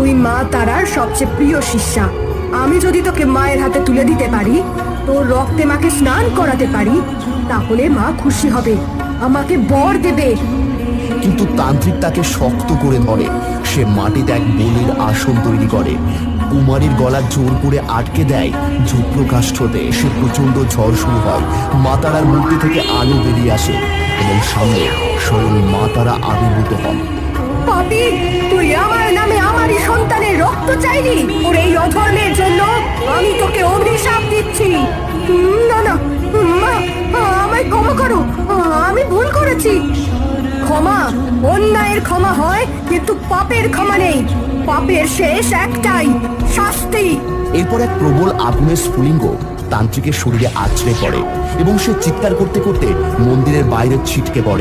তুই মা তারার সবচেয়ে প্রিয় শিষ্যা। আমি যদি তোকে মায়ের হাতে তুলে দিতে পারি, তোর রক্তে মাকে স্নান করাতে পারি, তাহলে মা খুশি হবে, আমাকে বর দেবে। কিন্তু তান্ত্রিক তাকে শক্ত করে ধরে। সে মাটিতে এক বলির আসন তৈরি করে, কুমারীর গলা জোর করে আটকে দেয়। যুদ্ধকাষ্ঠ হতে সে প্রচন্ড ঝড় শুরু হয়। মা তারার মূর্তি থেকে আলো বেরিয়ে আসে এবং সামনে স্বয়ং মা তারা আবির্ভূত হন। পাপী, তুই আমার নামে আমারই সন্তানের রক্ত চাইলি। ওর এই অধর্মের জন্য আমি তোকে অভিশাপ দিচ্ছি। না না মা, আমায় ক্ষমা করো, আমি ভুল করেছি। ক্ষমা, অন্যায়ের ক্ষমা হয়, কিন্তু পাপের ক্ষমা নেই। পাপের শেষ একটাই, শাস্তি। এরপর এক প্রবল আগুনের স্ফুলিঙ্গ তান্ত্রিকের শরীরে আছড়ে পড়ে এবং সে চিৎকার করতে করতে মন্দিরের বাইরে ছিটকে পড়ে।